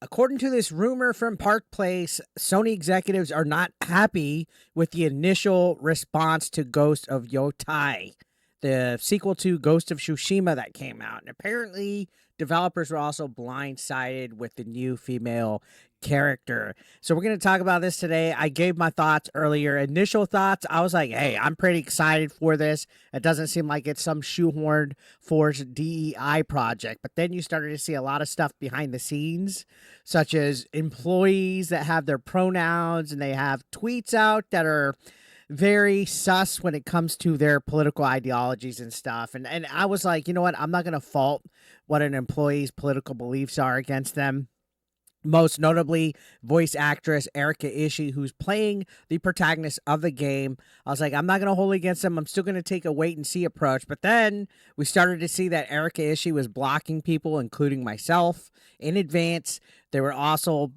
According to this rumor from Park Place, Sony executives are not happy with the initial response to Ghost of Yotei, the sequel to Ghost of Tsushima that came out. And apparently, developers were also blindsided with the new female character. So we're going to talk about this today. I gave my thoughts earlier. Initial thoughts, I was like, hey, I'm pretty excited for this. It doesn't seem like it's some shoehorned forced DEI project. But then you started to see a lot of stuff behind the scenes, such as employees that have their pronouns and they have tweets out that are very sus when it comes to their political ideologies and stuff. And I was like, you know what? I'm not going to fault what an employee's political beliefs are against them. Most notably, voice actress Erica Ishii, who's playing the protagonist of the game. I was like, I'm not going to hold it against them. I'm still going to take a wait and see approach. But then we started to see that Erica Ishii was blocking people, including myself, in advance. They were also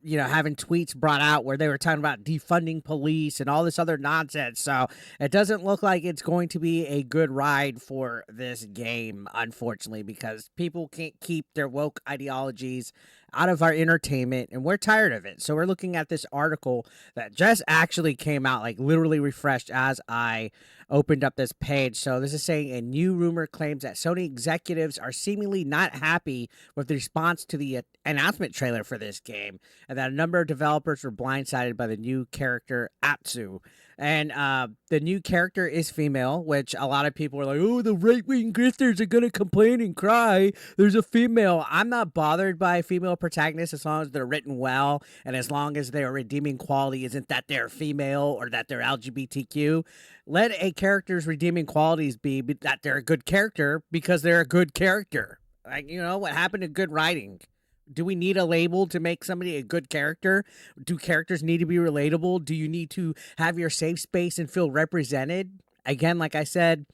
having tweets brought out where they were talking about defunding police and all this other nonsense. So it doesn't look like it's going to be a good ride for this game, unfortunately, because people can't keep their woke ideologies out of our entertainment, and we're tired of it. So we're looking at this article that just actually came out, like literally refreshed as I opened up this page. So this is saying a new rumor claims that Sony executives are seemingly not happy with the response to the announcement trailer for this game, and that a number of developers were blindsided by the new character Atsu. And the new character is female, which a lot of people are like, oh, the right-wing grifters are going to complain and cry. There's a female. I'm not bothered by female protagonists as long as they're written well and as long as their redeeming quality isn't that they're female or that they're LGBTQ. Let a character's redeeming qualities be that they're a good character because they're a good character. Like, what happened to good writing? Do we need a label to make somebody a good character? Do characters need to be relatable? Do you need to have your safe space and feel represented? Again, like I said,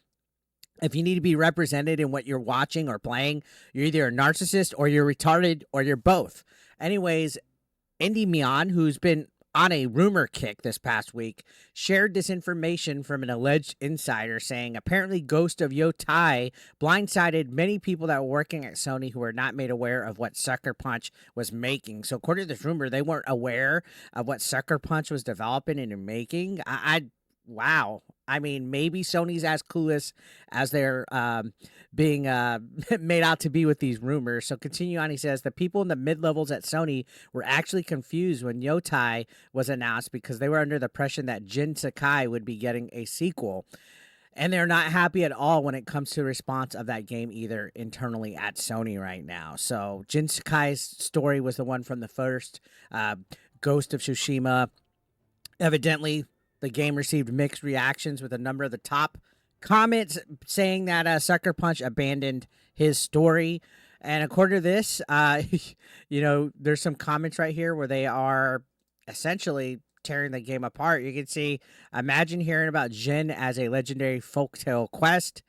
if you need to be represented in what you're watching or playing, you're either a narcissist or you're retarded or you're both. Anyways, Indy Mion, who's been on a rumor kick this past week, shared this information from an alleged insider saying apparently Ghost of Yotei blindsided many people that were working at Sony who were not made aware of what Sucker Punch was making. So according to this rumor, they weren't aware of what Sucker Punch was developing and making. Wow. I mean, maybe Sony's as clueless as they're being made out to be with these rumors. So continue on, he says, the people in the mid-levels at Sony were actually confused when Yotei was announced because they were under the impression that Jin Sakai would be getting a sequel. And they're not happy at all when it comes to the response of that game either internally at Sony right now. So Jin Sakai's story was the one from the first Ghost of Tsushima. Evidently, the game received mixed reactions with a number of the top comments saying that Sucker Punch abandoned his story. And according to this, there's some comments right here where they are essentially tearing the game apart. You can see, imagine hearing about Jin as a legendary folktale quest.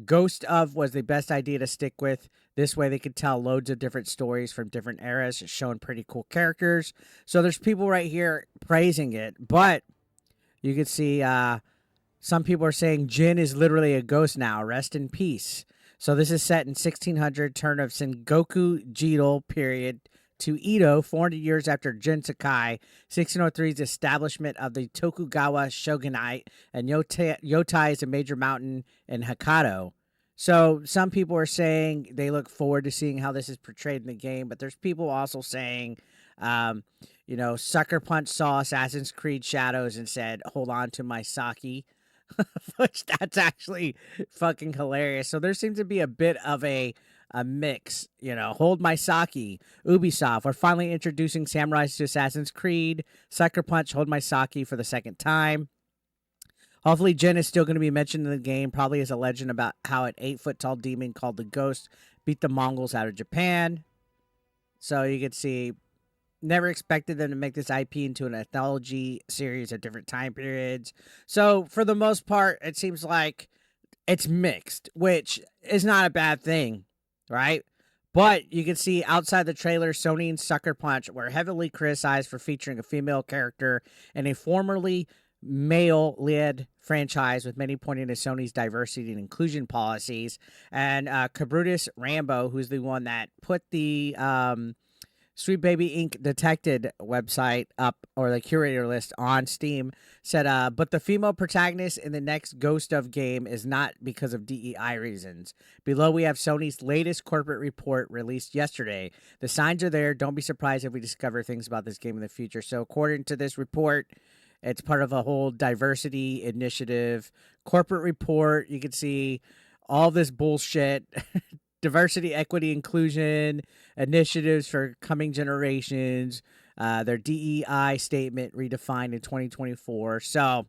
Ghost of was the best idea to stick with. This way they could tell loads of different stories from different eras, showing pretty cool characters. So there's people right here praising it, but you can see some people are saying Jin is literally a ghost now. Rest in peace. So this is set in 1600, turn of Sengoku Jidō period to Edo, 400 years after Jin Sakai, 1603's establishment of the Tokugawa shogunate, and Yotei is a major mountain in Hokkaido. So some people are saying they look forward to seeing how this is portrayed in the game, but there's people also saying Sucker Punch saw Assassin's Creed Shadows and said, hold on to my sake, which that's actually fucking hilarious. So there seems to be a bit of a mix, hold my sake. Ubisoft, we're finally introducing samurais to Assassin's Creed. Sucker Punch, hold my sake for the second time. Hopefully Jin is still going to be mentioned in the game, probably as a legend about how an 8-foot-tall demon called the Ghost beat the Mongols out of Japan. So you can see, never expected them to make this IP into an anthology series of different time periods. So for the most part, it seems like it's mixed, which is not a bad thing, right? But you can see outside the trailer, Sony and Sucker Punch were heavily criticized for featuring a female character in a formerly male-led franchise, with many pointing to Sony's diversity and inclusion policies. And Cabrutus Rambo, who's the one that put the Sweet Baby Inc. Detected website up, or the curator list on Steam, said, but the female protagonist in the next Ghost of game is not because of DEI reasons. Below, we have Sony's latest corporate report released yesterday. The signs are there. Don't be surprised if we discover things about this game in the future. So, according to this report, it's part of a whole diversity initiative corporate report. You can see all this bullshit. Diversity, equity, inclusion initiatives for coming generations, their DEI statement redefined in 2024. So,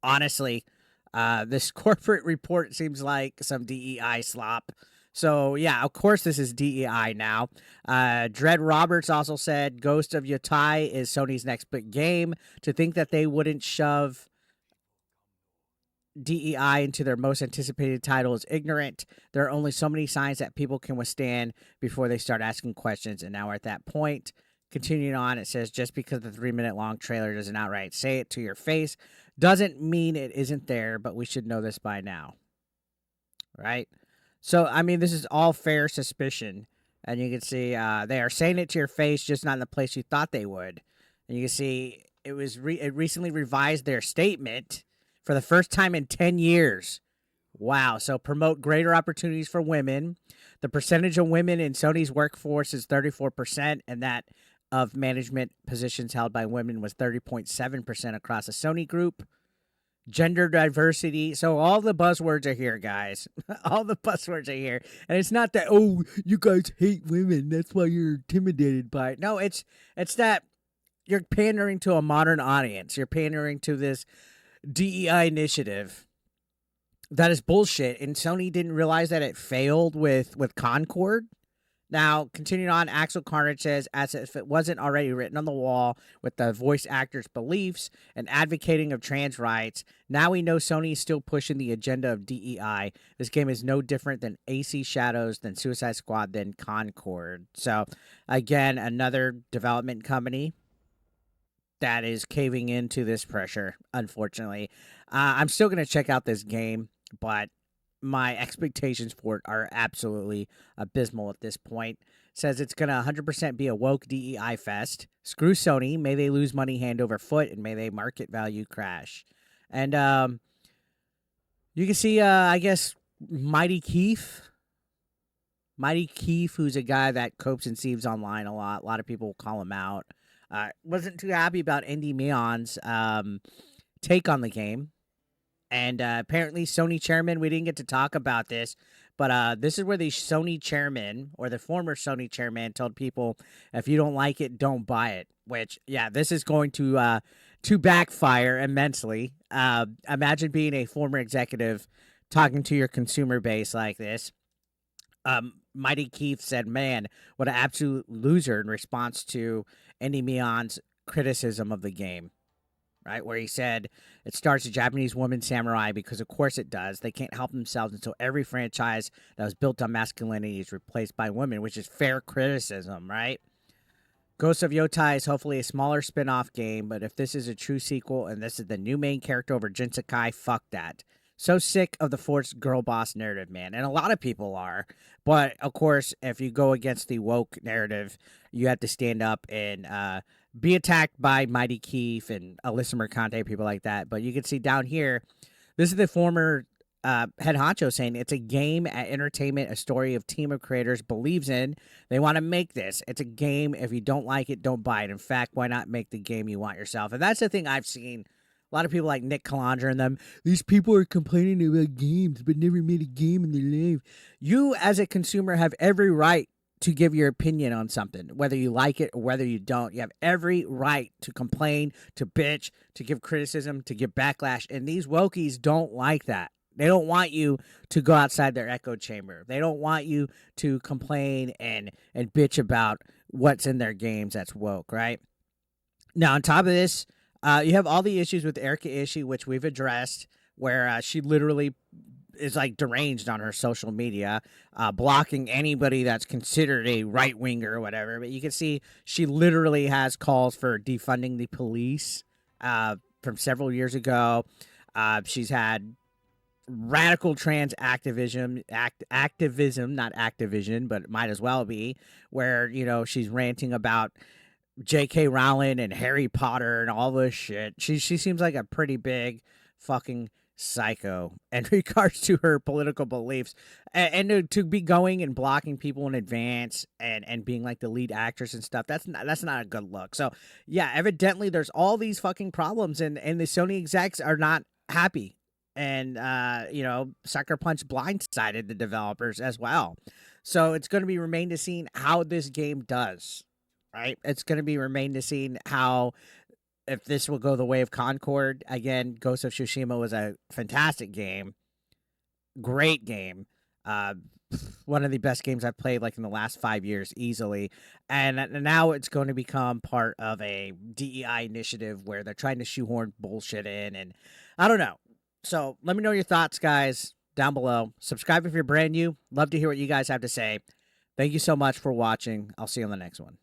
honestly, this corporate report seems like some DEI slop. So, yeah, of course, this is DEI now. Dread Roberts also said Ghost of Yotei is Sony's next big game. To think that they wouldn't shove DEI into their most anticipated title is ignorant. There are only so many signs that people can withstand before they start asking questions, and now we're at that point. Continuing on, it says, just because the 3-minute long trailer doesn't outright say it to your face doesn't mean it isn't there, but we should know this by now. Right? So, I mean, this is all fair suspicion. And you can see they are saying it to your face, just not in the place you thought they would. And you can see it recently revised their statement for the first time in 10 years. Wow. So promote greater opportunities for women. The percentage of women in Sony's workforce is 34%, and that of management positions held by women was 30.7% across the Sony group. Gender diversity. So all the buzzwords are here, guys. All the buzzwords are here. And it's not that, oh, you guys hate women, that's why you're intimidated by it. No, it's that you're pandering to a modern audience. You're pandering to this DEI initiative that is bullshit, and Sony didn't realize that it failed with Concord. Now, continuing on, Axel Carnage says, as if it wasn't already written on the wall with the voice actor's beliefs and advocating of trans rights, now we know Sony is still pushing the agenda of DEI. This game is no different than AC Shadows, than Suicide Squad, than Concord. So, again, another development company that is caving into this pressure, unfortunately. I'm still going to check out this game, but my expectations for it are absolutely abysmal at this point. It says it's going to 100% be a woke DEI fest. Screw Sony. May they lose money hand over foot, and may they market value crash. And you can see, I guess, Mighty Keef. Mighty Keef, who's a guy that copes and sieves online a lot. A lot of people call him out. Wasn't too happy about Andy Meon's take on the game. And apparently Sony chairman, we didn't get to talk about this, but this is where the Sony chairman, or the former Sony chairman, told people, if you don't like it, don't buy it. Which, yeah, this is going to backfire immensely. Imagine being a former executive talking to your consumer base like this. Mighty Keef said, man, what an absolute loser, in response to Andy Meon's criticism of the game. Right, where he said it starts a Japanese woman samurai because, of course, it does. They can't help themselves until every franchise that was built on masculinity is replaced by women, which is fair criticism, right? Ghost of Yotei is hopefully a smaller spin-off game, but if this is a true sequel and this is the new main character over Jin Sakai, fuck that. So sick of the forced girl boss narrative, man. And a lot of people are. But, of course, if you go against the woke narrative, you have to stand up and be attacked by Mighty Keef and Alyssa Mercante, people like that. But you can see down here, this is the former head honcho saying it's a game at entertainment, a story of team of creators believes in. They want to make this. It's a game. If you don't like it, don't buy it. In fact, why not make the game you want yourself? And that's the thing I've seen. A lot of people like Nick Calandra and them, these people are complaining about games but never made a game in their life. You, as a consumer, have every right to give your opinion on something, whether you like it or whether you don't. You have every right to complain, to bitch, to give criticism, to give backlash. And these wokies don't like that. They don't want you to go outside their echo chamber. They don't want you to complain and bitch about what's in their games that's woke, right? Now, on top of this, you have all the issues with Erica Ishii, which we've addressed, where she literally is like deranged on her social media, blocking anybody that's considered a right winger or whatever. But you can see she literally has calls for defunding the police from several years ago. She's had radical trans activism, not Activision, but it might as well be, where, you know, she's ranting about J.K. Rowling and Harry Potter and all this shit. She seems like a pretty big fucking psycho in regards to her political beliefs, and to be going and blocking people in advance and being like the lead actress and stuff. That's not a good look. So yeah, evidently there's all these fucking problems, and the Sony execs are not happy. And you know, Sucker Punch blindsided the developers as well. So it's going to be remain to see how this game does. Right? It's going to be remain to see how, if this will go the way of Concord. Again, Ghost of Tsushima was a fantastic game, great game. One of the best games I've played like in the last 5 years, easily. And now it's going to become part of a DEI initiative where they're trying to shoehorn bullshit in, and I don't know. So let me know your thoughts, guys, down below. Subscribe if you're brand new. Love to hear what you guys have to say. Thank you so much for watching. I'll see you on the next one.